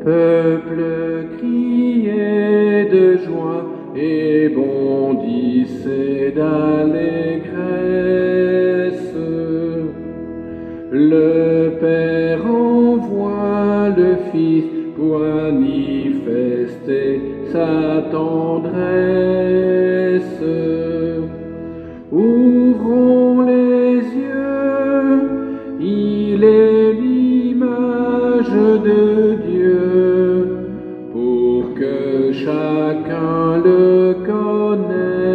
Peuple criait de joie et bondissait d'allégresse. Le Père envoie le Fils pour manifester sa tendresse. Ouvrons les yeux, il est l'image de Dieu, pour que chacun le connaisse.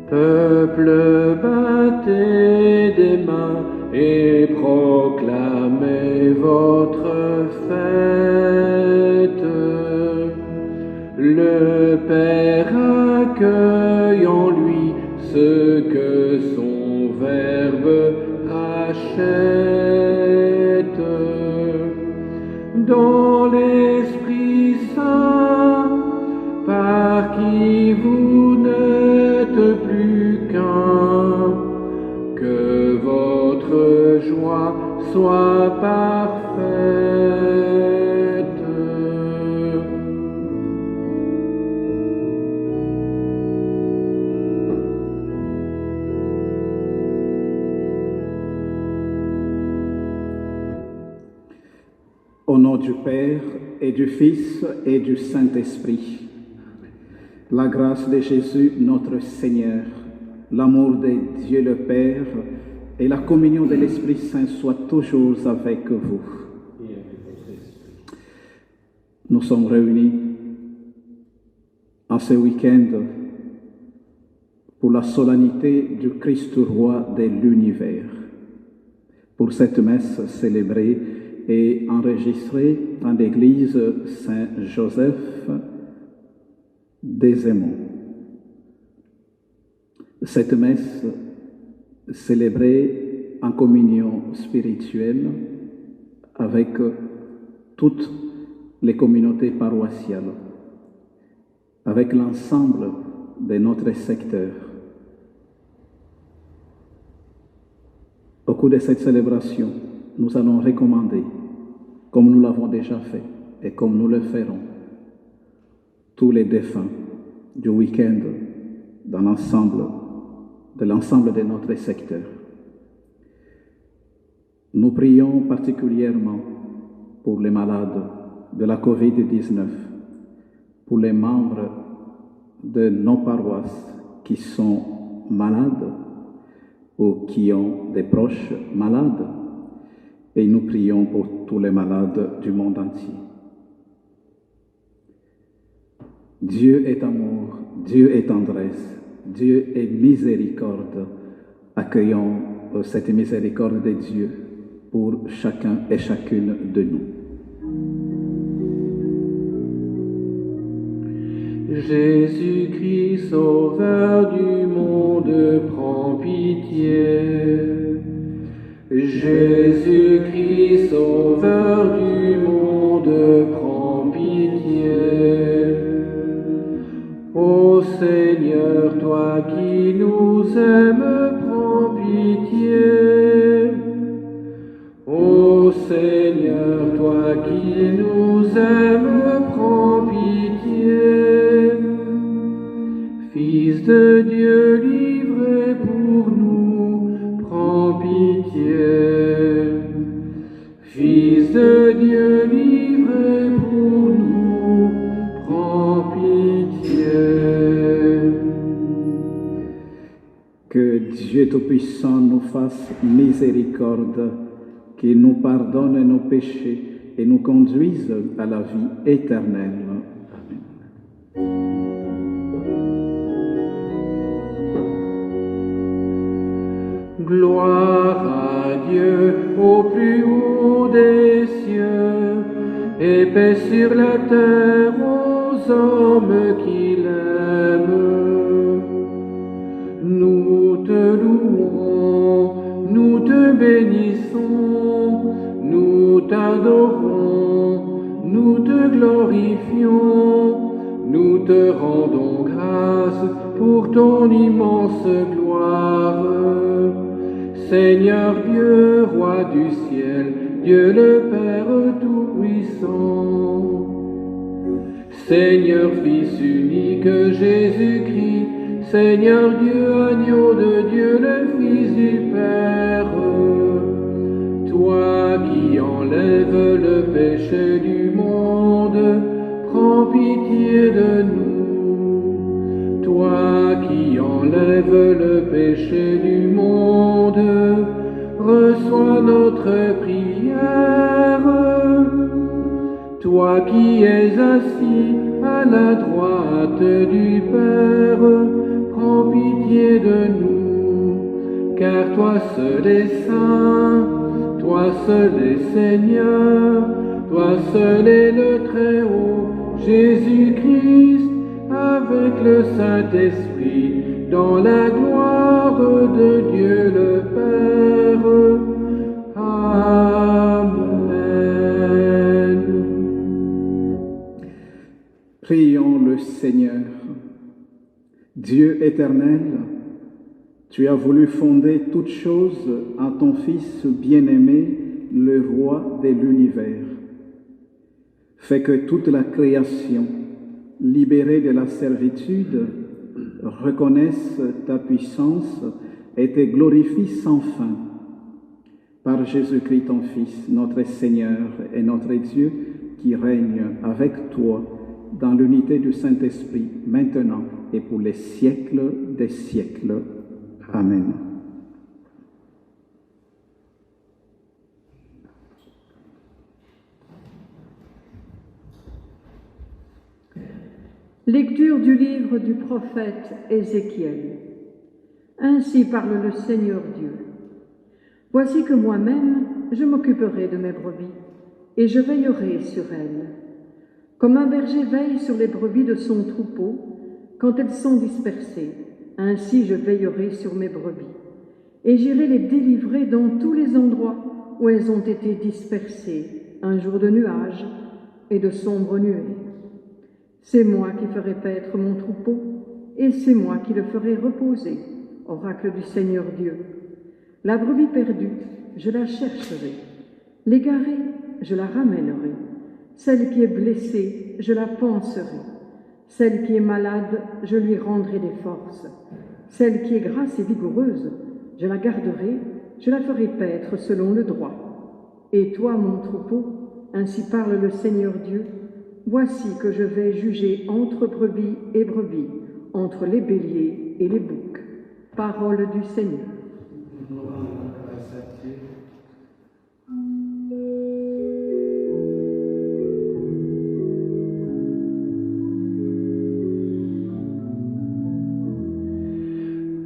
Peuple, battez des mains et proclamez votre fête. Le Père accueille en lui ce que son Verbe rachète. Dans l'Esprit Saint, par qui vous n'êtes plus qu'un, que votre joie soit parfaite. Au nom du Père et du Fils et du Saint-Esprit, la grâce de Jésus notre Seigneur, l'amour de Dieu le Père et la communion de l'Esprit Saint soient toujours avec vous. Nous sommes réunis en ce week-end pour la solennité du Christ roi de l'univers. Pour cette messe célébrée et enregistrée en l'église Saint-Joseph des Aimants. Cette messe célébrée en communion spirituelle avec toutes les communautés paroissiales, avec l'ensemble de notre secteur. Au cours de cette célébration, nous allons recommander, comme nous l'avons déjà fait et comme nous le ferons, tous les défunts du week-end de l'ensemble de notre secteur. Nous prions particulièrement pour les malades de la COVID-19, pour les membres de nos paroisses qui sont malades ou qui ont des proches malades, et nous prions pour tous les malades du monde entier. Dieu est amour, Dieu est tendresse, Dieu est miséricorde. Accueillons cette miséricorde de Dieu pour chacun et chacune de nous. Jésus-Christ, Sauveur du monde, prends pitié. Jésus-Christ, Sauveur du monde, prends pitié. Ô Seigneur, toi qui nous aimes, prends pitié. Ô Seigneur, toi qui nous aimes, prends pitié. Fils de Dieu livré pour nous, prends pitié. Fils de Dieu livré pour nous, prends pitié. Que Dieu Tout-Puissant nous fasse miséricorde, qu'il nous pardonne nos péchés et nous conduise à la vie éternelle. Gloire à Dieu au plus haut des cieux, et paix sur la terre aux hommes qu'il aime. Nous te louons, nous te bénissons, t'adorons, nous te glorifions, nous te rendons grâce pour ton immense gloire. Seigneur Dieu, Roi du ciel, Dieu le Père Tout-Puissant. Seigneur Fils unique Jésus-Christ, Seigneur Dieu, agneau de Dieu, le Fils du Père. Toi qui enlèves le péché du monde, prends pitié de nous. Toi qui enlèves le péché du monde, reçois notre prière. Toi qui es assis à la droite du Père, prends pitié de nous, car toi seul es saint, toi seul es Seigneur, toi seul es le Très-Haut, Jésus-Christ, avec le Saint-Esprit, dans la gloire de Dieu le Père. Amen. Prions le Seigneur. Dieu éternel, tu as voulu fonder toutes choses en ton Fils bien-aimé, le Roi de l'univers. Fais que toute la création, libérée de la servitude, reconnaisse ta puissance et te glorifie sans fin. Par Jésus-Christ ton Fils, notre Seigneur et notre Dieu, qui règne avec toi dans l'unité du Saint-Esprit, maintenant et pour les siècles des siècles. Amen. Lecture du livre du prophète Ézéchiel. Ainsi parle le Seigneur Dieu. Voici que moi-même, je m'occuperai de mes brebis, et je veillerai sur elles. Comme un berger veille sur les brebis de son troupeau, quand elles sont dispersées, ainsi je veillerai sur mes brebis, et j'irai les délivrer dans tous les endroits où elles ont été dispersées, un jour de nuages et de sombres nuées. C'est moi qui ferai paître mon troupeau, et c'est moi qui le ferai reposer, oracle du Seigneur Dieu. La brebis perdue, je la chercherai. L'égarée, je la ramènerai. Celle qui est blessée, je la panserai. Celle qui est malade, je lui rendrai des forces. Celle qui est grasse et vigoureuse, je la garderai, je la ferai paître selon le droit. Et toi, mon troupeau, ainsi parle le Seigneur Dieu, voici que je vais juger entre brebis et brebis, entre les béliers et les boucs. Parole du Seigneur.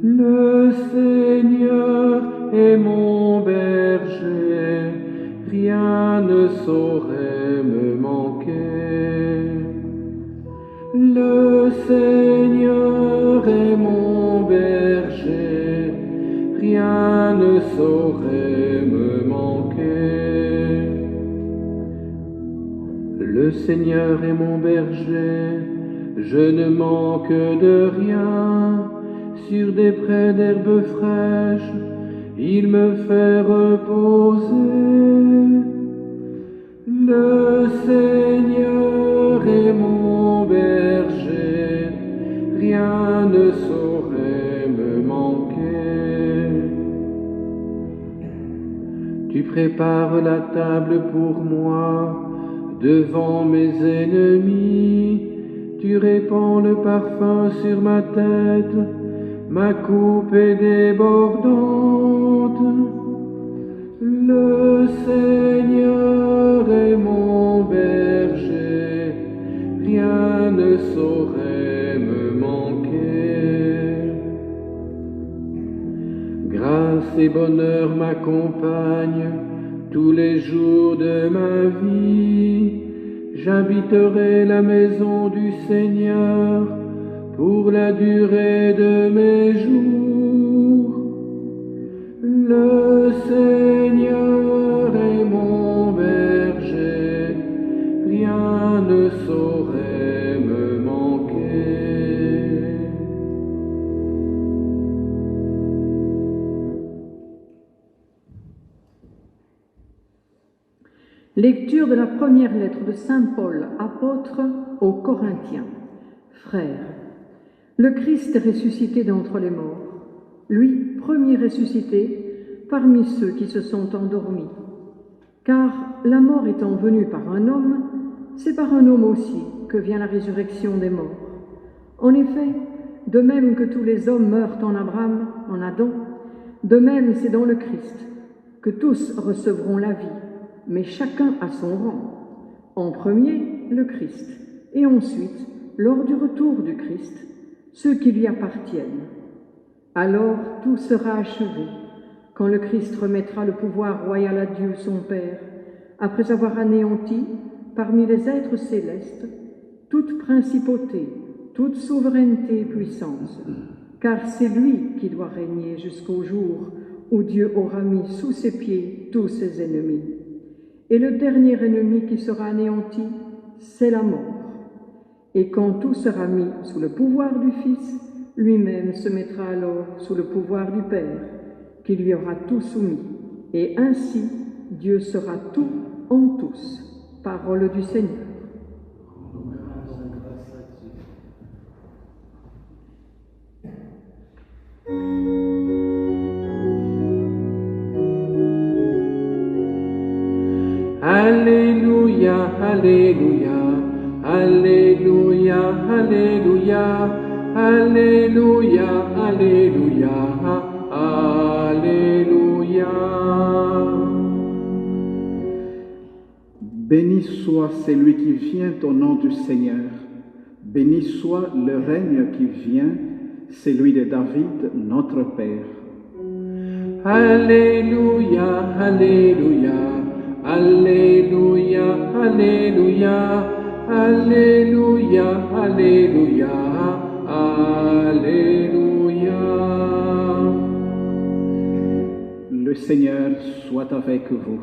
Le Seigneur est mon berger, rien ne saurait me manquer. Le Seigneur est mon berger, rien ne saurait me manquer. Le Seigneur est mon berger, je ne manque de rien. Sur des prés d'herbes fraîches, il me fait reposer. Le Seigneur est mon berger, rien ne saurait me manquer. Tu prépares la table pour moi, devant mes ennemis. Tu répands le parfum sur ma tête, ma coupe est débordante. Le Seigneur est mon berger, rien ne saurait me manquer. Grâce et bonheur m'accompagnent tous les jours de ma vie. J'habiterai la maison du Seigneur pour la durée de mes jours. Le Seigneur est mon berger, Lecture de la première lettre de Saint Paul, apôtre aux Corinthiens. Frères, le Christ est ressuscité d'entre les morts, lui, premier ressuscité parmi ceux qui se sont endormis. Car la mort étant venue par un homme, c'est par un homme aussi que vient la résurrection des morts. En effet, de même que tous les hommes meurent en Abraham, en Adam, de même c'est dans le Christ que tous recevront la vie, mais chacun à son rang. En premier, le Christ, et ensuite, lors du retour du Christ, ceux qui lui appartiennent. Alors tout sera achevé, quand le Christ remettra le pouvoir royal à Dieu son Père, après avoir anéanti, parmi les êtres célestes, toute principauté, toute souveraineté et puissance, car c'est lui qui doit régner jusqu'au jour où Dieu aura mis sous ses pieds tous ses ennemis. Et le dernier ennemi qui sera anéanti, c'est la mort. Et quand tout sera mis sous le pouvoir du Fils, lui-même se mettra alors sous le pouvoir du Père, qui lui aura tout soumis. Et ainsi, Dieu sera tout en tous. Parole du Seigneur. Alléluia, Alléluia, Alléluia, Alléluia, Alléluia, Alléluia, Alléluia. Béni soit celui qui vient au nom du Seigneur. Béni soit le règne qui vient, celui de David, notre Père. Alléluia, Alléluia, Alléluia, Alléluia, Alléluia, Alléluia, Alléluia. Le Seigneur soit avec vous.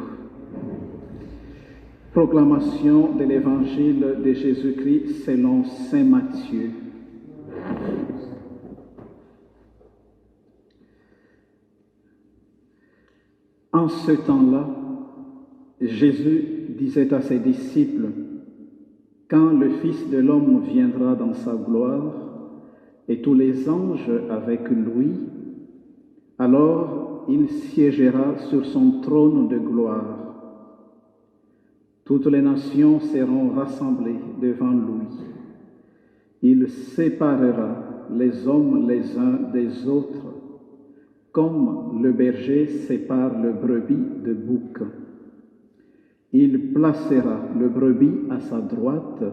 Proclamation de l'Évangile de Jésus-Christ selon saint Matthieu. En ce temps-là, Jésus disait à ses disciples, « Quand le Fils de l'homme viendra dans sa gloire, et tous les anges avec lui, alors il siégera sur son trône de gloire. Toutes les nations seront rassemblées devant lui. Il séparera les hommes les uns des autres, comme le berger sépare le brebis de bouc. Il placera le brebis à sa droite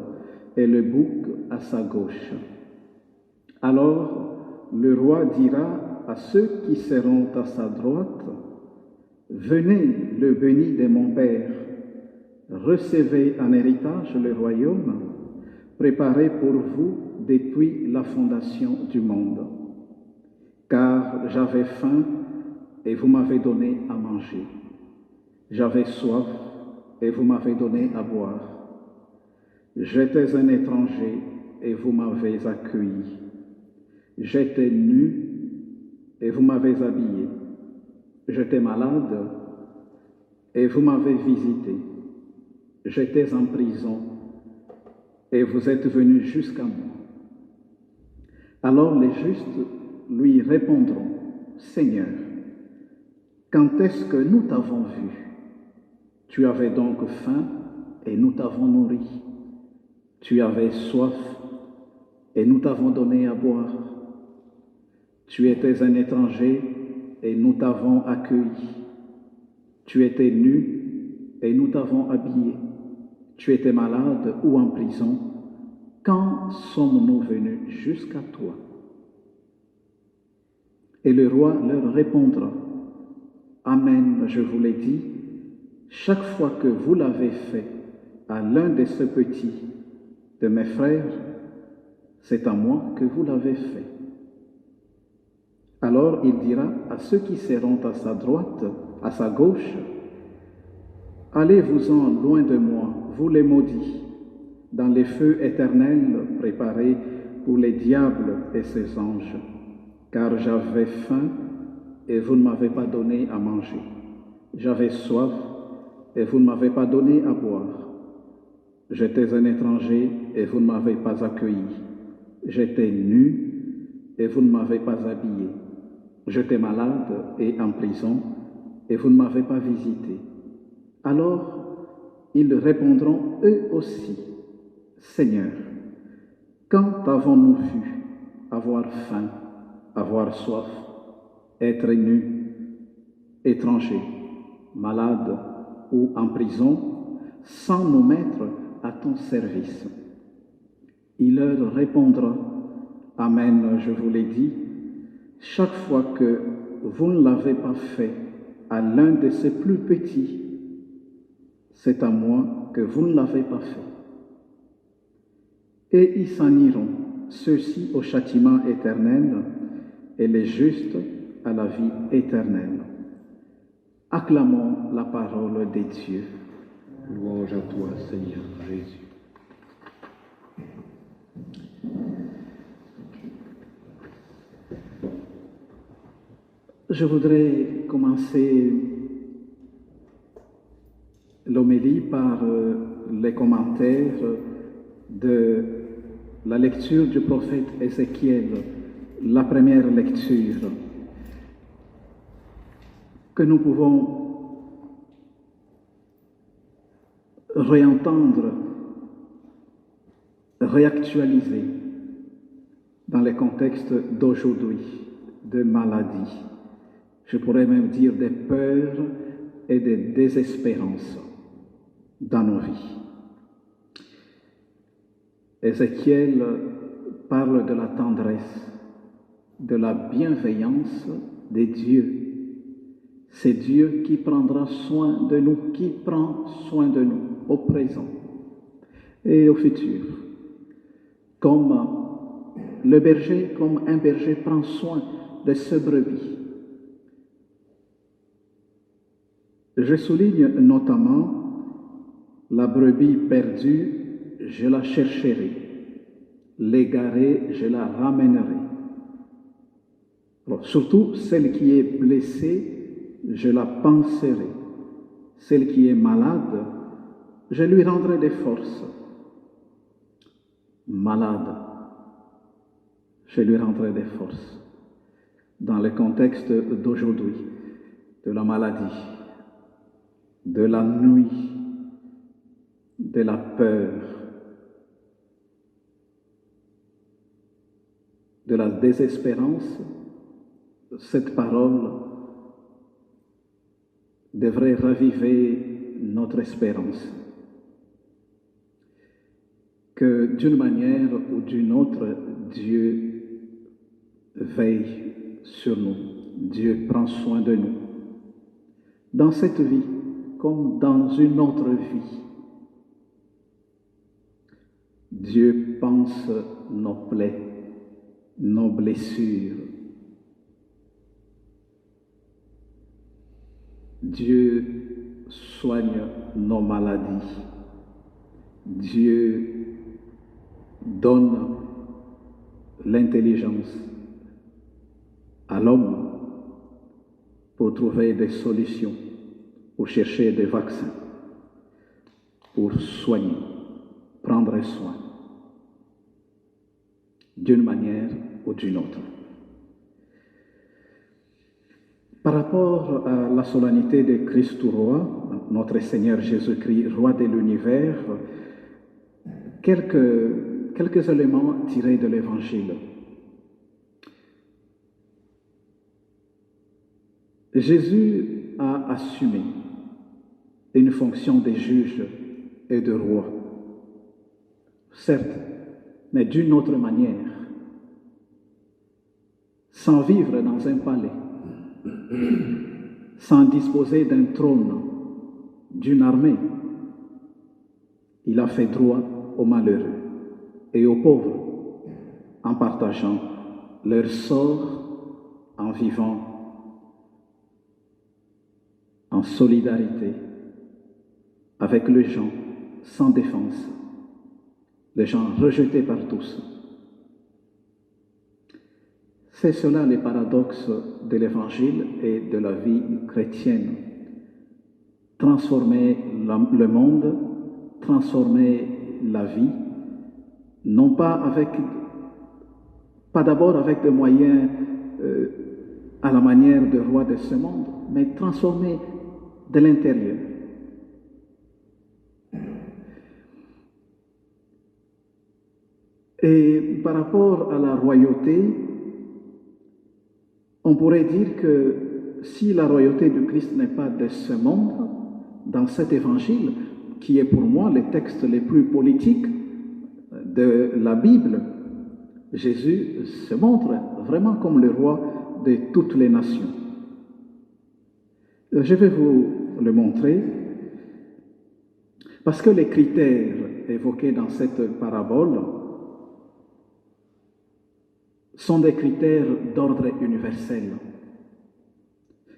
et le bouc à sa gauche. Alors le roi dira à ceux qui seront à sa droite, « Venez, le béni de mon Père, recevez en héritage le royaume préparé pour vous depuis la fondation du monde. Car j'avais faim et vous m'avez donné à manger. J'avais soif et vous m'avez donné à boire. J'étais un étranger et vous m'avez accueilli. J'étais nu et vous m'avez habillé. J'étais malade et vous m'avez visité. J'étais en prison et vous êtes venus jusqu'à moi. » Alors les justes lui répondront, « Seigneur, quand est-ce que nous t'avons vu? Tu avais donc faim et nous t'avons nourri. Tu avais soif et nous t'avons donné à boire. Tu étais un étranger et nous t'avons accueilli. Tu étais nu et nous t'avons habillé. Tu étais malade ou en prison. Quand sommes-nous venus jusqu'à toi? » Et le roi leur répondra, « Amen, je vous l'ai dit, chaque fois que vous l'avez fait à l'un de ces petits, de mes frères, c'est à moi que vous l'avez fait. » Alors il dira à ceux qui seront à sa droite, à sa gauche, « Allez-vous-en loin de moi, vous les maudits, dans les feux éternels préparés pour les diables et ses anges, car j'avais faim et vous ne m'avez pas donné à manger. J'avais soif et vous ne m'avez pas donné à boire. J'étais un étranger et vous ne m'avez pas accueilli. J'étais nu et vous ne m'avez pas habillé. J'étais malade et en prison et vous ne m'avez pas visité. Alors, ils répondront eux aussi, Seigneur, quand avons-nous vu avoir faim, avoir soif, être nu, étranger, malade ou en prison, sans nous mettre à ton service? Il leur répondra, Amen, je vous l'ai dit, chaque fois que vous ne l'avez pas fait à l'un de ces plus petits, c'est à moi que vous ne l'avez pas fait. Et ils s'en iront, ceux-ci au châtiment éternel et les justes à la vie éternelle. Acclamons la parole des dieux. Louange à toi, Seigneur Jésus. Je voudrais commencer l'homélie par les commentaires de la lecture du prophète Ézéchiel, la première lecture, que nous pouvons réentendre, réactualiser dans les contextes d'aujourd'hui, de maladie. Je pourrais même dire des peurs et des désespérances dans nos vies. Ézéchiel parle de la tendresse, de la bienveillance des dieux. C'est Dieu qui prendra soin de nous, qui prend soin de nous au présent et au futur. Comme un berger prend soin de ses brebis. Je souligne notamment la brebis perdue, je la chercherai, l'égarée, je la ramènerai. Alors, surtout, celle qui est blessée, je la panserai. Celle qui est malade, je lui rendrai des forces. Malade, je lui rendrai des forces. Dans le contexte d'aujourd'hui, de la maladie, de la nuit, de la peur, de la désespérance, cette parole devrait raviver notre espérance. Que d'une manière ou d'une autre, Dieu veille sur nous. Dieu prend soin de nous. Dans cette vie, comme dans une autre vie, Dieu pense nos plaies, nos blessures. Dieu soigne nos maladies. Dieu donne l'intelligence à l'homme pour trouver des solutions, pour chercher des vaccins, pour soigner, prendre soin, d'une manière ou d'une autre. Par rapport à la solennité de Christ roi, notre Seigneur Jésus-Christ, roi de l'univers, quelques éléments tirés de l'Évangile. Jésus a assumé une fonction de juge et de roi, certes, mais d'une autre manière, sans vivre dans un palais, sans disposer d'un trône, d'une armée. Il a fait droit aux malheureux et aux pauvres en partageant leur sort, en vivant en solidarité avec les gens sans défense, les gens rejetés par tous. C'est cela le paradoxe de l'Évangile et de la vie chrétienne. transformer le monde, transformer la vie, non pas d'abord avec des moyens à la manière de roi de ce monde, mais transformer de l'intérieur. Et par rapport à la royauté, on pourrait dire que si la royauté du Christ n'est pas de ce monde, dans cet évangile, qui est pour moi le texte le plus politique de la Bible, Jésus se montre vraiment comme le roi de toutes les nations. Je vais vous le montrer, parce que les critères évoqués dans cette parabole sont des critères d'ordre universel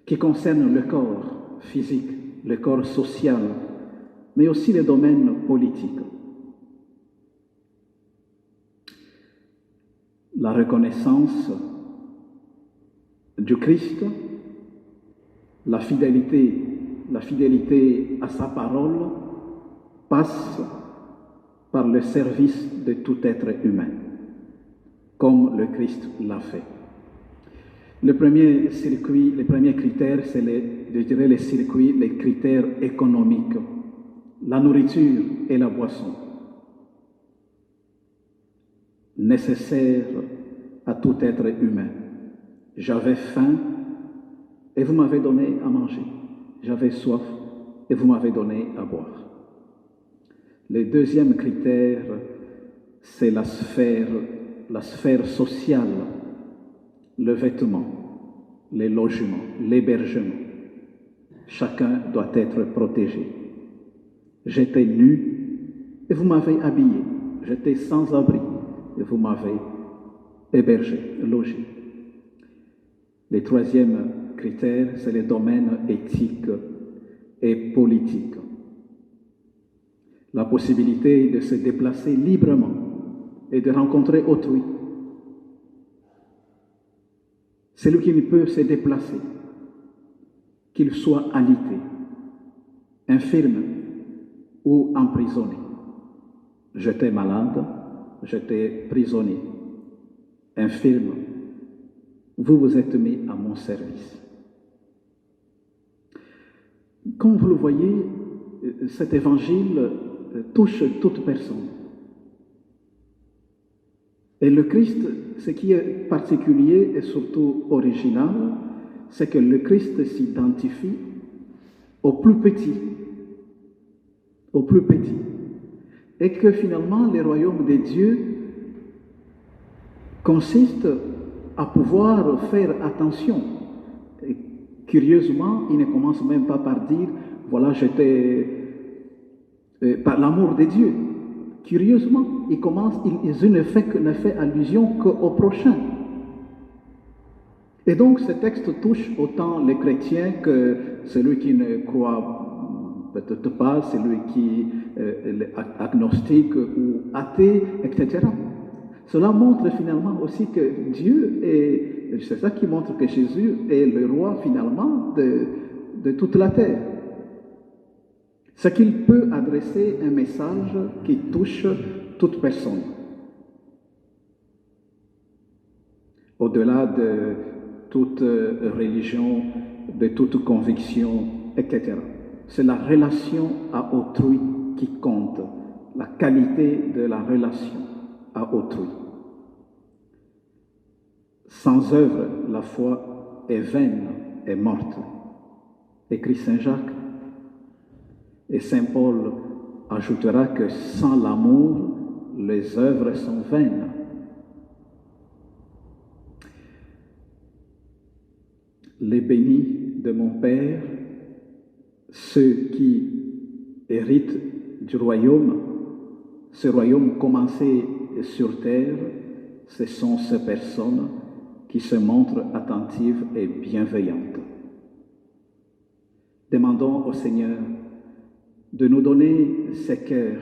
qui concernent le corps physique, le corps social, mais aussi les domaines politiques. La reconnaissance du Christ, la fidélité à sa parole passe par le service de tout être humain, comme le Christ l'a fait. Le premier critère, c'est les critères économiques, la nourriture et la boisson, nécessaires à tout être humain. J'avais faim et vous m'avez donné à manger. J'avais soif et vous m'avez donné à boire. Le deuxième critère, c'est la sphère sociale, le vêtement, les logements, l'hébergement. Chacun doit être protégé. J'étais nu et vous m'avez habillé. J'étais sans abri et vous m'avez hébergé, logé. Le troisième critère, c'est les domaines éthiques et politiques. La possibilité de se déplacer librement et de rencontrer autrui. Celui qui ne peut se déplacer, qu'il soit alité, infirme ou emprisonné. J'étais malade, j'étais prisonnier, infirme. Vous vous êtes mis à mon service. Comme vous le voyez, cet évangile touche toute personne. Et le Christ, ce qui est particulier et surtout original, c'est que le Christ s'identifie au plus petit, et que finalement le royaume de Dieu consiste à pouvoir faire attention. Et curieusement, il ne commence même pas par dire, voilà, j'étais par l'amour de Dieu. Curieusement, il ne fait allusion qu'au prochain. Et donc, ce texte touche autant les chrétiens que celui qui ne croit peut-être pas, celui qui est agnostique ou athée, etc. Cela montre finalement aussi que Dieu est, c'est ça qui montre que Jésus est le roi finalement de toute la terre. C'est qu'il peut adresser un message qui touche toute personne. Au-delà de toute religion, de toute conviction, etc. C'est la relation à autrui qui compte, la qualité de la relation à autrui. Sans œuvre, la foi est vaine et morte, écrit Saint Jacques. Et Saint Paul ajoutera que sans l'amour, les œuvres sont vaines. Les bénis de mon Père, ceux qui héritent du royaume, ce royaume commencé sur terre, ce sont ces personnes qui se montrent attentives et bienveillantes. Demandons au Seigneur de nous donner ces cœurs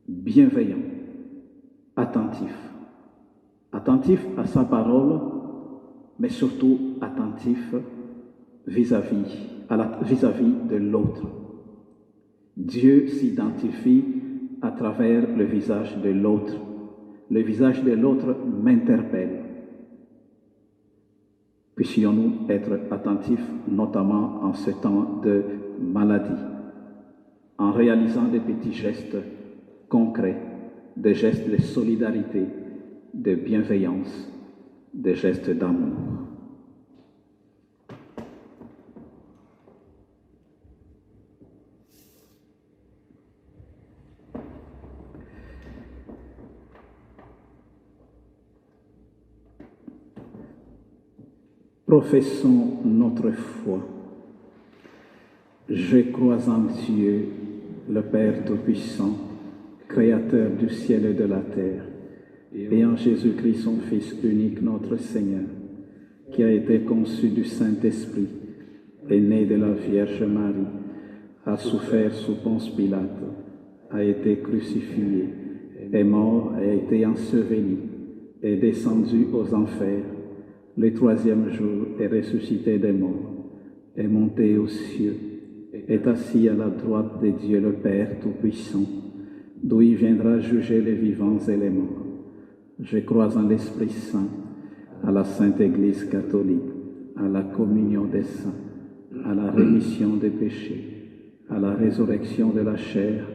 bienveillants, attentifs à sa parole, mais surtout attentifs vis-à-vis vis-à-vis de l'autre. Dieu s'identifie à travers le visage de l'autre. Le visage de l'autre m'interpelle. Puissions-nous être attentifs, notamment en ce temps de maladie, en réalisant des petits gestes concrets, des gestes de solidarité, de bienveillance, des gestes d'amour. Professons notre foi. Je crois en Dieu, le Père Tout-Puissant, Créateur du ciel et de la terre, et en Jésus-Christ, son Fils unique, notre Seigneur, qui a été conçu du Saint-Esprit, est né de la Vierge Marie, a souffert sous Ponce Pilate, a été crucifié, est mort et a été enseveli, est descendu aux enfers. Le troisième jour est ressuscité des morts, est monté aux cieux, est assis à la droite de Dieu le Père Tout-Puissant, d'où il viendra juger les vivants et les morts. Je crois en l'Esprit Saint, à la Sainte Église catholique, à la communion des saints, à la rémission des péchés, à la résurrection de la chair,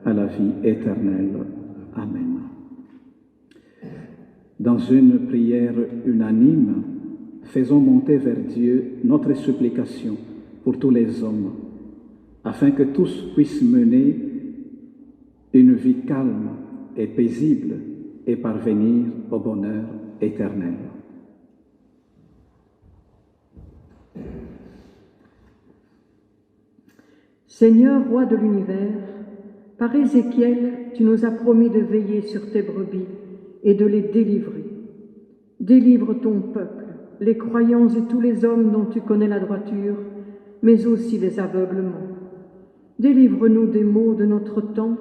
à la vie éternelle. Amen. Dans une prière unanime, faisons monter vers Dieu notre supplication pour tous les hommes, afin que tous puissent mener une vie calme et paisible et parvenir au bonheur éternel. Seigneur, roi de l'univers, par Ézéchiel, tu nous as promis de veiller sur tes brebis et de les délivrer. Délivre ton peuple, les croyants et tous les hommes dont tu connais la droiture, mais aussi les aveuglements. Délivre-nous des maux de notre temps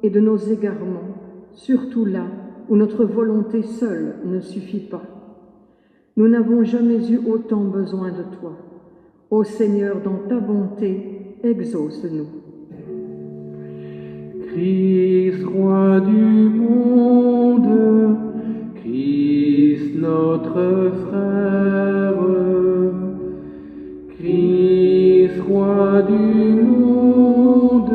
et de nos égarements, surtout là où notre volonté seule ne suffit pas. Nous n'avons jamais eu autant besoin de toi. Ô Seigneur, dans ta bonté, exauce-nous. Christ, roi du monde, Christ notre frère, Christ, roi du monde,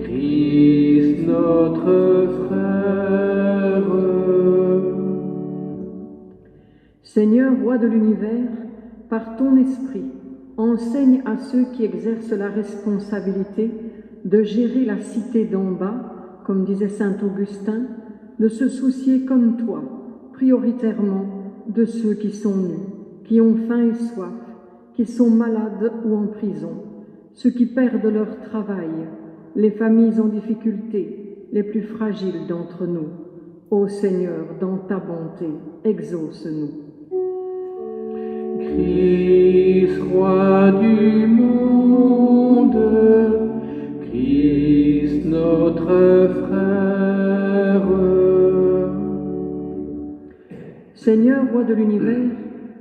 Christ notre frère. Seigneur, roi de l'univers, par ton esprit, enseigne à ceux qui exercent la responsabilité de gérer la cité d'en bas, comme disait saint Augustin, de se soucier comme toi, prioritairement de ceux qui sont nus, qui ont faim et soif, qui sont malades ou en prison, ceux qui perdent leur travail, les familles en difficulté, les plus fragiles d'entre nous. Ô Seigneur, dans ta bonté, exauce-nous. Christ, roi du monde, Christ notre frère. Seigneur, roi de l'univers,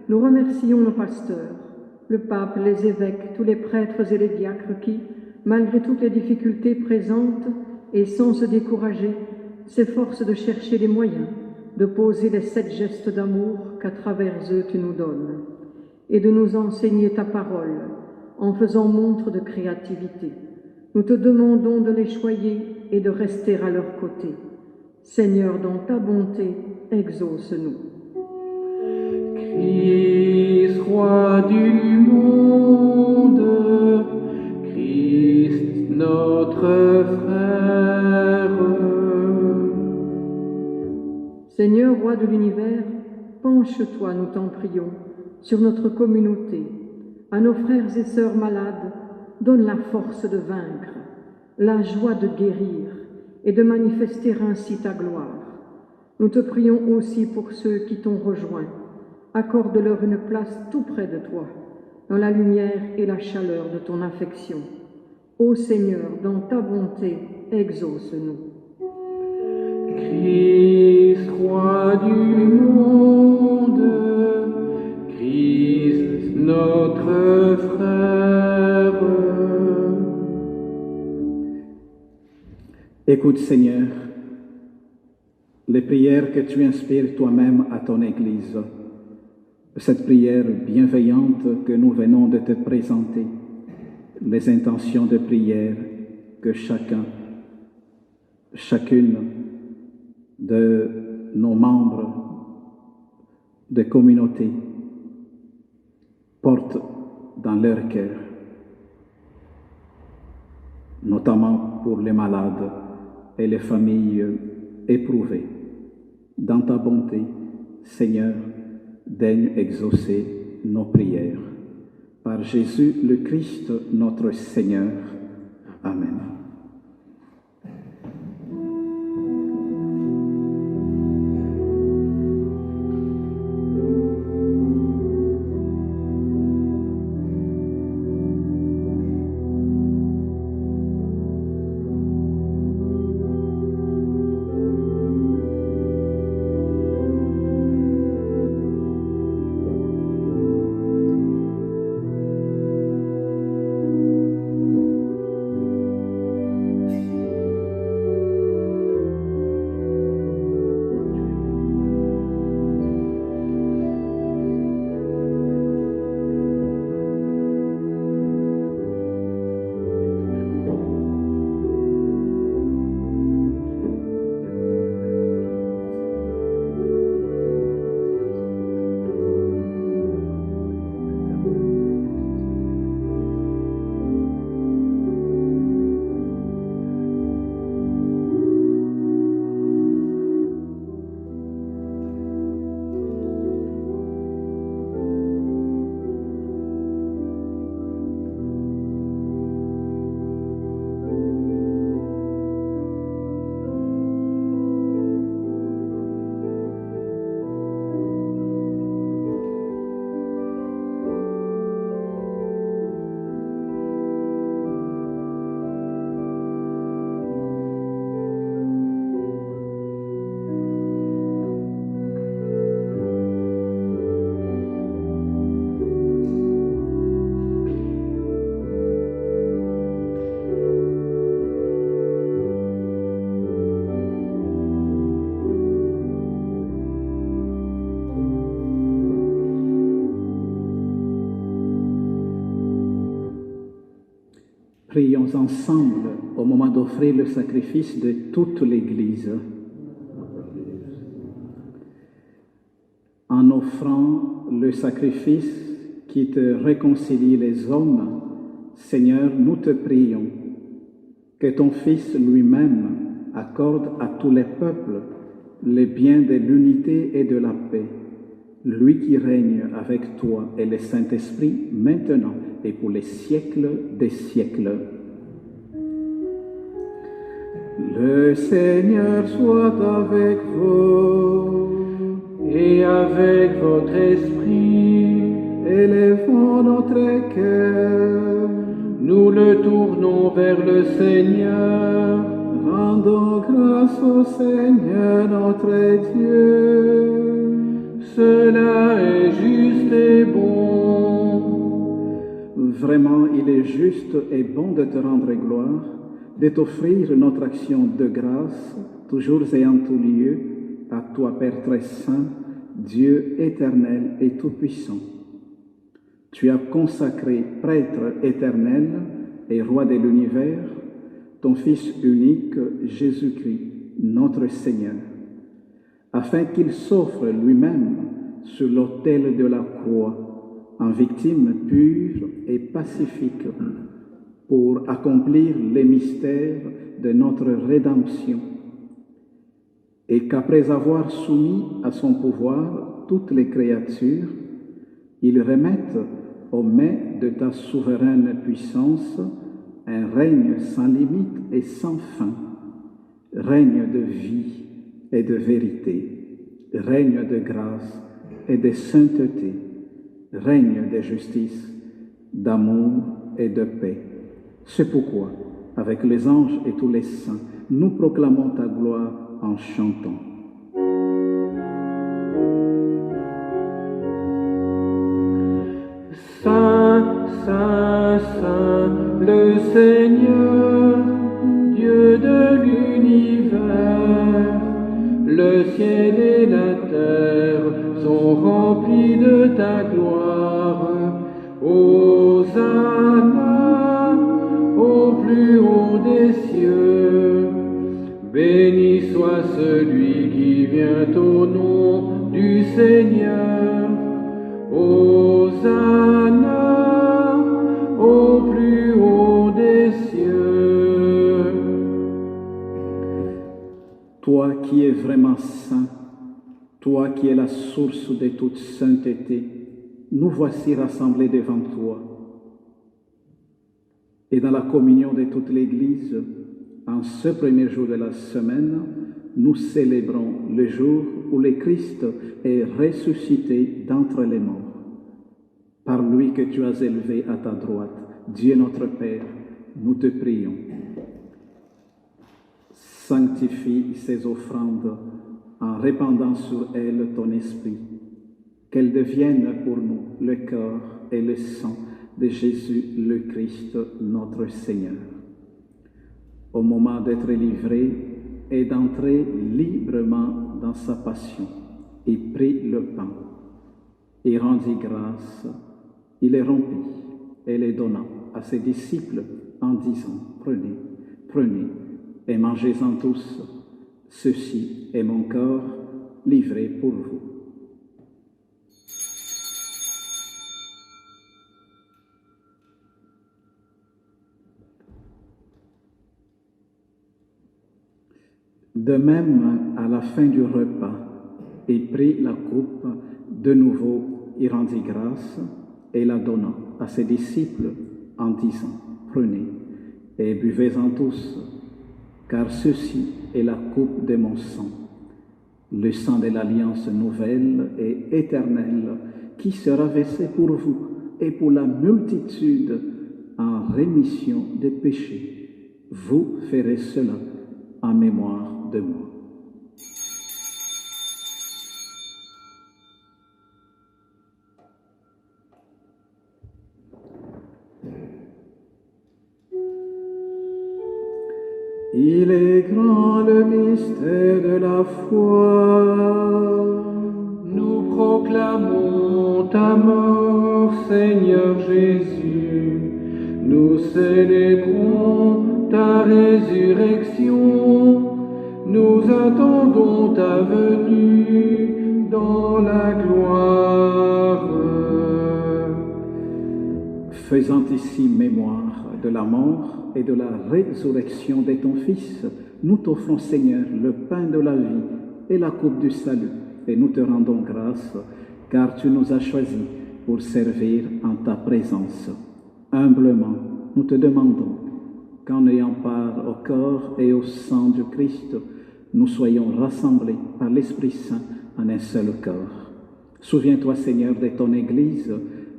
nous remercions nos pasteurs, le pape, les évêques, tous les prêtres et les diacres qui, malgré toutes les difficultés présentes et sans se décourager, s'efforcent de chercher les moyens de poser les 7 gestes d'amour qu'à travers eux tu nous donnes, et de nous enseigner ta parole en faisant montre de créativité. Nous te demandons de les choyer et de rester à leur côté. Seigneur, dans ta bonté, exauce-nous. Christ, roi du monde, Christ notre frère. Seigneur, roi de l'univers, penche-toi, nous t'en prions, sur notre communauté. À nos frères et sœurs malades, donne la force de vaincre, la joie de guérir et de manifester ainsi ta gloire. Nous te prions aussi pour ceux qui t'ont rejoint. Accorde-leur une place tout près de toi, dans la lumière et la chaleur de ton affection. Ô Seigneur, dans ta bonté, exauce-nous. Christ, roi du monde, Christ notre frère. Écoute, Seigneur, les prières que tu inspires toi-même à ton Église, cette prière bienveillante que nous venons de te présenter, les intentions de prière que chacune de nos membres de communauté porte dans leur cœur, notamment pour les malades et les familles éprouvées. Dans ta bonté, Seigneur, daigne exaucer nos prières. Par Jésus le Christ, notre Seigneur. Amen. Prions ensemble au moment d'offrir le sacrifice de toute l'Église. En offrant le sacrifice qui te réconcilie les hommes, Seigneur, nous te prions que ton Fils lui-même accorde à tous les peuples les biens de l'unité et de la paix, lui qui règne avec toi et le Saint-Esprit maintenant et pour les siècles des siècles. Le Seigneur soit avec vous et avec votre esprit. Élevons notre cœur, nous le tournons vers le Seigneur. Rendons grâce au Seigneur notre Dieu. Cela est juste et bon. Vraiment, il est juste et bon de te rendre gloire, de t'offrir notre action de grâce, toujours et en tout lieu, à toi, Père très saint, Dieu éternel et tout-puissant. Tu as consacré prêtre éternel et roi de l'univers, ton Fils unique, Jésus-Christ, notre Seigneur, afin qu'il s'offre lui-même sur l'autel de la croix, en victime pure et pacifique, pour accomplir les mystères de notre rédemption, et qu'après avoir soumis à son pouvoir toutes les créatures, il remette aux mains de ta souveraine puissance un règne sans limite et sans fin, règne de vie et de vérité, règne de grâce et de sainteté, règne de justice, d'amour et de paix. C'est pourquoi, avec les anges et tous les saints, nous proclamons ta gloire en chantant. Saint, Saint, le Seigneur, Dieu de l'univers. Le ciel et la terre sont remplis de ta gloire. Hosanna au plus haut des cieux. Béni soit celui qui vient au nom du Seigneur. Hosanna au plus haut des cieux. Toi qui es vraiment saint, toi qui es la source de toute sainteté, nous voici rassemblés devant toi. Et dans la communion de toute l'Église, en ce premier jour de la semaine, nous célébrons le jour où le Christ est ressuscité d'entre les morts. Par lui que tu as élevé à ta droite, Dieu notre Père, nous te prions. Sanctifie ces offrandes en répandant sur elles ton esprit, qu'elles deviennent pour nous le corps et le sang de Jésus le Christ, notre Seigneur. Au moment d'être livré et d'entrer librement dans sa passion, il prit le pain, il rendit grâce, il les rompit et les donna à ses disciples en disant, prenez, prenez et mangez-en tous, ceci est mon corps livré pour vous. De même, à la fin du repas, il prit la coupe, de nouveau il rendit grâce et la donna à ses disciples en disant, prenez et buvez-en tous, car ceci est la coupe de mon sang, le sang de l'alliance nouvelle et éternelle qui sera versé pour vous et pour la multitude en rémission des péchés. Vous ferez cela en mémoire de moi. Il est grand le mystère de la foi. Nous proclamons ta mort, Seigneur Jésus. Nous célébrons ta résurrection. Nous attendons ta venue dans la gloire. Faisant ici mémoire de la mort et de la résurrection de ton Fils, nous t'offrons, Seigneur, le pain de la vie et la coupe du salut, et nous te rendons grâce, car tu nous as choisis pour servir en ta présence. Humblement, nous te demandons qu'en ayant part au corps et au sang du Christ, nous soyons rassemblés par l'Esprit Saint en un seul corps. Souviens-toi, Seigneur, de ton Église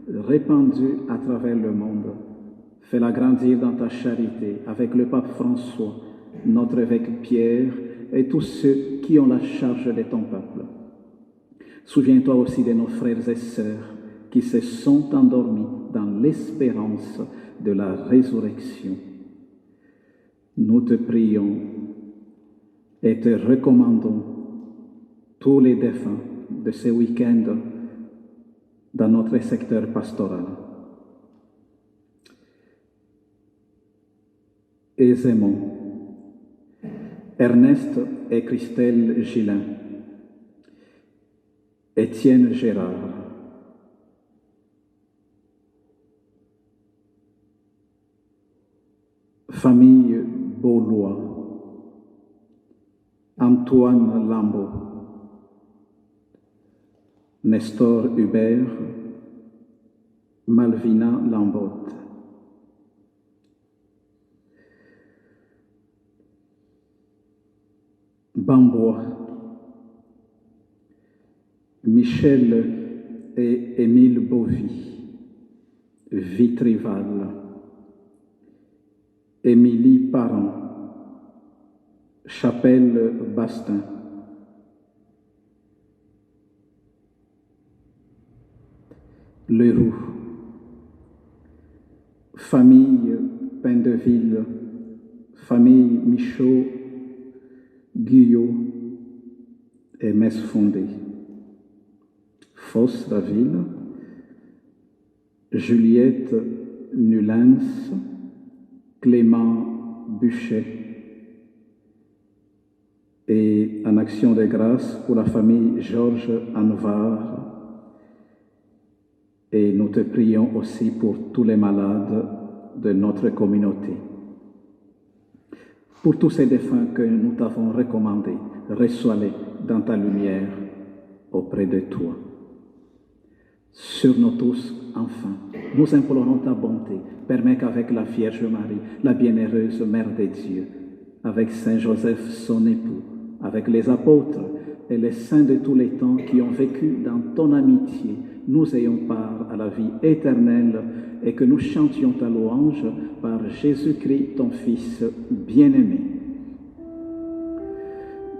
répandue à travers le monde. Fais-la grandir dans ta charité avec le pape François, notre évêque Pierre et tous ceux qui ont la charge de ton peuple. Souviens-toi aussi de nos frères et sœurs qui se sont endormis dans l'espérance de la résurrection. Nous te prions et te recommandons tous les défunts de ce week-end dans notre secteur pastoral. Aisément, Ernest et Christelle Gillin, Étienne Gérard, famille Beaulois, Antoine Lambeau, Nestor Hubert, Malvina Lambotte. Bambois, Michel et Émile Bovy, Vitrival, Émilie Parent, Chapelle Bastin, Leroux, famille Paindeville, famille Michaud, Guyot et Messe Fondée, Fosse la ville, Juliette Nulens, Clément Buchet, et en action de grâce pour la famille Georges Anvar. Et nous te prions aussi pour tous les malades de notre communauté. Pour tous ces défunts que nous t'avons recommandés, reçois-les dans ta lumière auprès de toi. Sur nous tous, enfin, nous implorons ta bonté. Permets qu'avec la Vierge Marie, la bienheureuse Mère de Dieu, avec Saint Joseph, son époux, avec les apôtres et les saints de tous les temps qui ont vécu dans ton amitié, nous ayons part à la vie éternelle et que nous chantions ta louange par Jésus-Christ, ton Fils bien-aimé.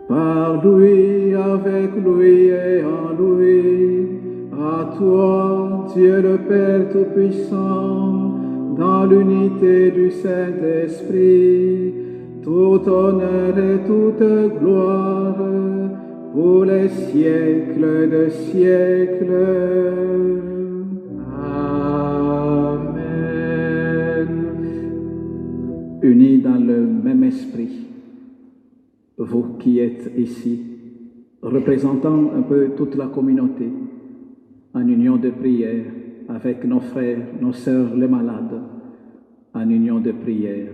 Par lui, avec lui et en lui, à toi, Dieu le Père Tout-Puissant, dans l'unité du Saint-Esprit, tout honneur et toute gloire, pour les siècles de siècles. Amen. Unis dans le même esprit, vous qui êtes ici, représentant un peu toute la communauté, en union de prière avec nos frères, nos sœurs les malades, en union de prière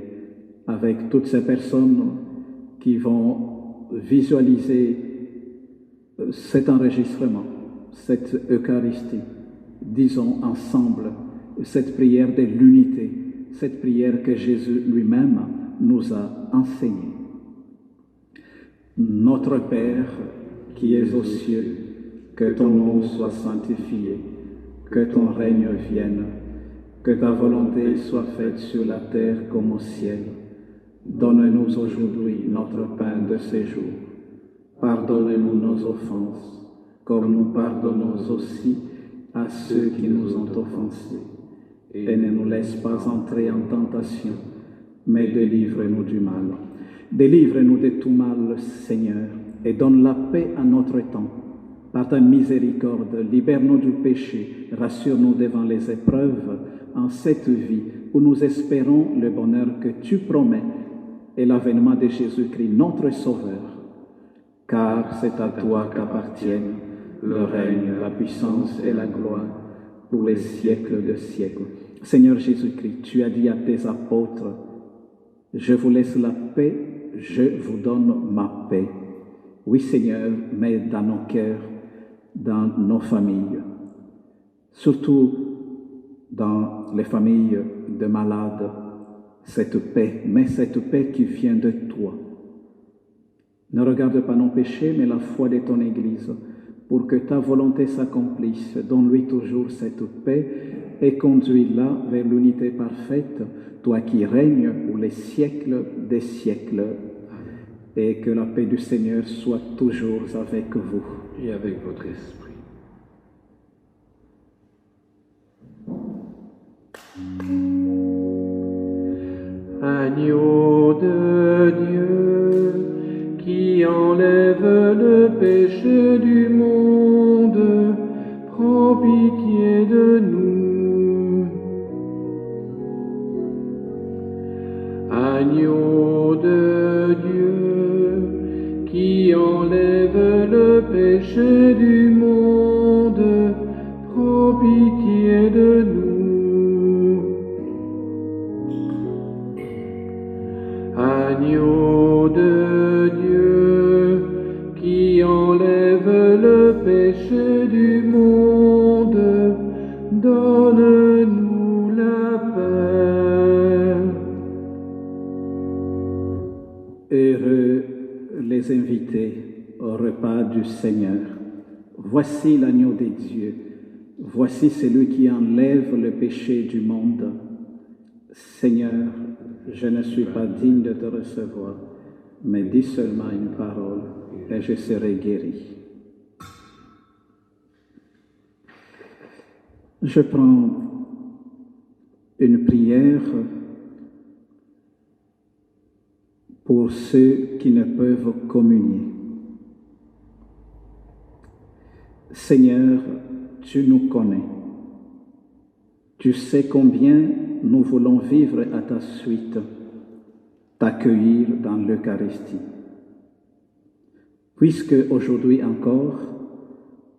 avec toutes ces personnes qui vont visualiser cet enregistrement, cette Eucharistie, disons ensemble cette prière de l'unité, cette prière que Jésus lui-même nous a enseignée. Notre Père qui es aux cieux, que ton nom soit sanctifié, que ton règne vienne, que ta volonté soit faite sur la terre comme au ciel. Donne-nous aujourd'hui notre pain de ce jour. Pardonne-nous nos offenses, comme nous pardonnons aussi à ceux qui nous ont offensés. Et ne nous laisse pas entrer en tentation, mais délivre-nous du mal. Délivre-nous de tout mal, Seigneur, et donne la paix à notre temps. Par ta miséricorde, libère-nous du péché, rassure-nous devant les épreuves en cette vie où nous espérons le bonheur que tu promets et l'avènement de Jésus-Christ, notre Sauveur. Car c'est à toi qu'appartiennent le règne, la puissance et la gloire pour les siècles de siècles. Seigneur Jésus-Christ, tu as dit à tes apôtres, « Je vous laisse la paix, je vous donne ma paix. » Oui, Seigneur, mets dans nos cœurs, dans nos familles, surtout dans les familles de malades, cette paix, mais cette paix qui vient de toi. Ne regarde pas nos péchés, mais la foi de ton Église, pour que ta volonté s'accomplisse. Donne-lui toujours cette paix et conduis-la vers l'unité parfaite, toi qui règnes pour les siècles des siècles. Et que la paix du Seigneur soit toujours avec vous. Et avec votre esprit. Agneau de Dieu, qui enlève le péché du monde, prends pitié de nous. Agneau de Dieu, qui enlève le péché du monde, prends pitié de nous. Agneau de Dieu, qui enlève le péché du monde, donne-nous la paix. Heureux les invités au repas du Seigneur. Voici l'agneau de Dieu. Voici celui qui enlève le péché du monde. Seigneur, je ne suis pas digne de te recevoir, mais dis seulement une parole et je serai guéri. Je prends une prière pour ceux qui ne peuvent communier. Seigneur, tu nous connais. Tu sais combien nous voulons vivre à ta suite, t'accueillir dans l'Eucharistie. Puisque aujourd'hui encore,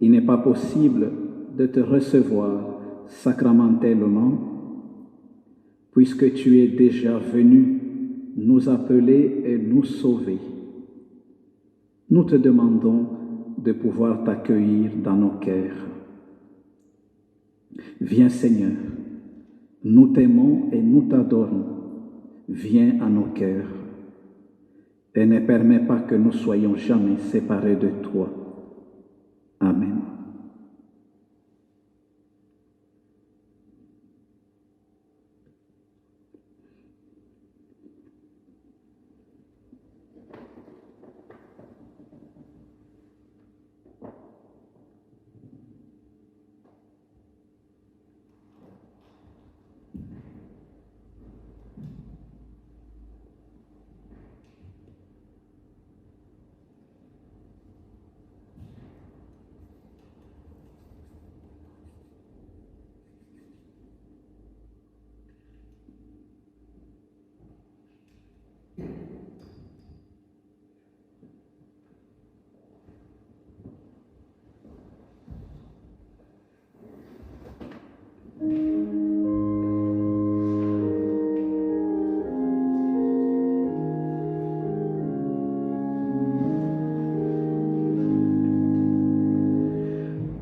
il n'est pas possible de te recevoir sacramentellement, puisque tu es déjà venu nous appeler et nous sauver. Nous te demandons de pouvoir t'accueillir dans nos cœurs. Viens Seigneur, nous t'aimons et nous t'adorons. Viens à nos cœurs et ne permets pas que nous soyons jamais séparés de toi. Amen.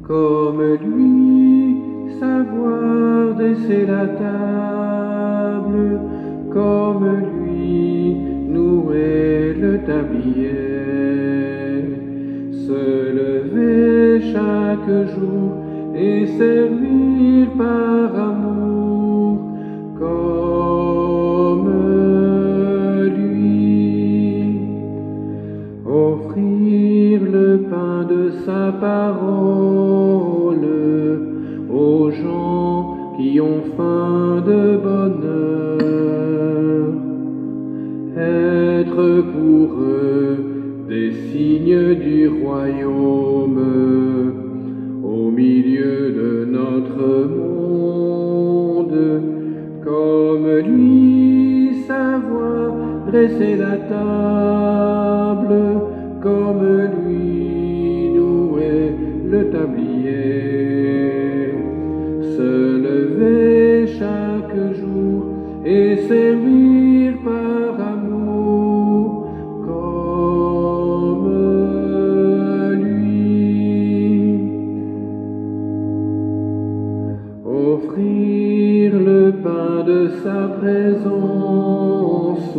Comme lui, savoir dresser la table, comme lui, nouer le tablier, se lever chaque jour et servir par amour, comme lui, offrir le pain de sa parole aux gens qui ont faim de bonheur, être pour eux des signes du royaume au milieu de notre monde, comme lui savoir dresser la table, comme lui nouer le tablier, se lever chaque jour et servir par amour, comme lui, offrir le pain de sa présence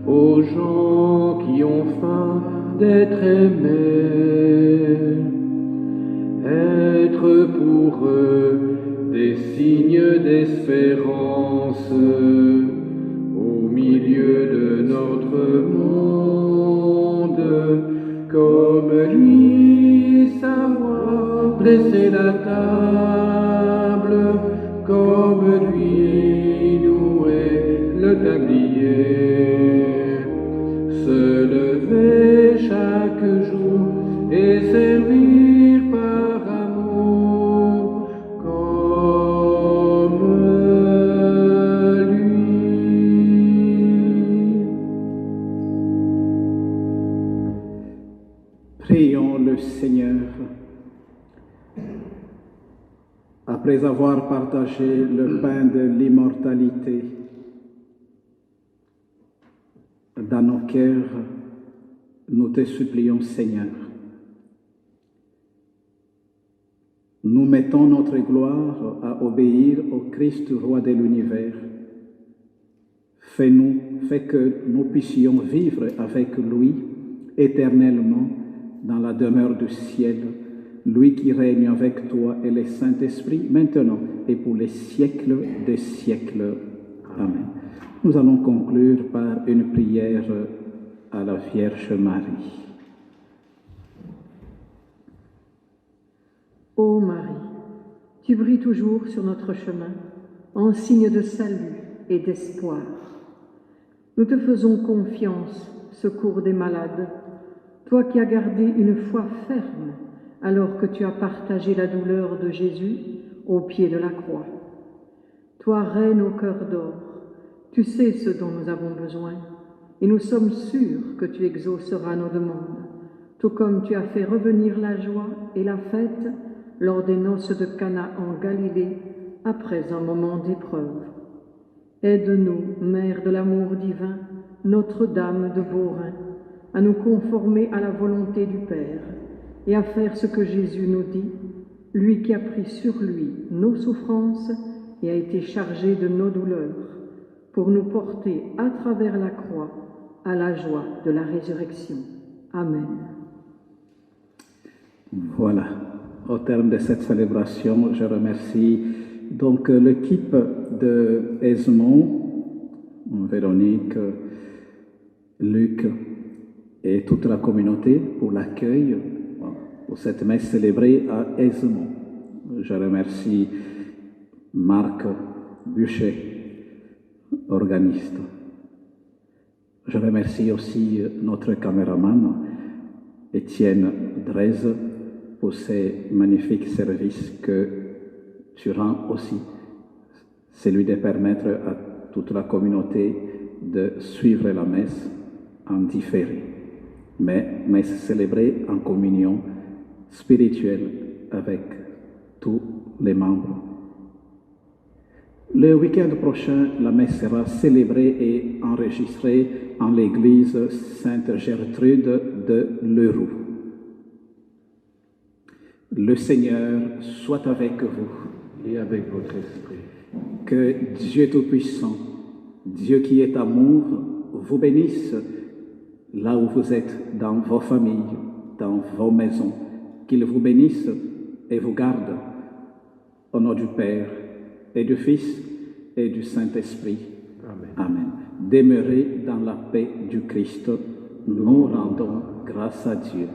aux gens qui ont faim d'être aimés, être pour eux des signes d'espérance au milieu de notre monde, comme lui savoir dresser la table, comme lui nouer le tablier, se lever chaque jour et servir par amour, comme lui. Prions le Seigneur. Après avoir partagé le pain de l'immortalité dans nos cœurs, nous te supplions, Seigneur. Nous mettons notre gloire à obéir au Christ, roi de l'univers. Fais que nous puissions vivre avec lui éternellement dans la demeure du ciel, lui qui règne avec toi et le Saint-Esprit, maintenant et pour les siècles des siècles. Amen. Nous allons conclure par une prière à la Vierge Marie. Ô Marie, tu brilles toujours sur notre chemin. en signe de salut et d'espoir. Nous te faisons confiance, secours des malades, toi qui as gardé une foi ferme alors que tu as partagé la douleur de Jésus au pied de la croix. Toi, Reine au cœur d'or, tu sais ce dont nous avons besoin, et nous sommes sûrs que tu exauceras nos demandes, tout comme tu as fait revenir la joie et la fête lors des noces de Cana en Galilée, après un moment d'épreuve. Aide-nous, Mère de l'amour divin, Notre-Dame de Beaurain, à nous conformer à la volonté du Père et à faire ce que Jésus nous dit, lui qui a pris sur lui nos souffrances et a été chargé de nos douleurs, pour nous porter à travers la croix à la joie de la résurrection. Amen. Voilà, au terme de cette célébration, je remercie donc l'équipe de Esemont, Véronique, Luc et toute la communauté pour l'accueil pour cette messe célébrée à Esemont. Je remercie Marc Buchet, organiste. Je remercie aussi notre caméraman, Étienne Drez, pour ses magnifiques services que tu rends aussi. C'est lui de permettre à toute la communauté de suivre la messe en différé, mais messe célébrée en communion spirituelle avec tous les membres. Le week-end prochain, la messe sera célébrée et enregistrée en l'église Sainte-Gertrude de Leroux. Le Seigneur soit avec vous. Et avec votre esprit. Que Dieu Tout-Puissant, Dieu qui est amour, vous bénisse là où vous êtes, dans vos familles, dans vos maisons. Qu'il vous bénisse et vous garde. Au nom du Père et du Fils et du Saint-Esprit. Amen. Amen. Demeurez dans la paix du Christ. Nous rendons grâce à Dieu.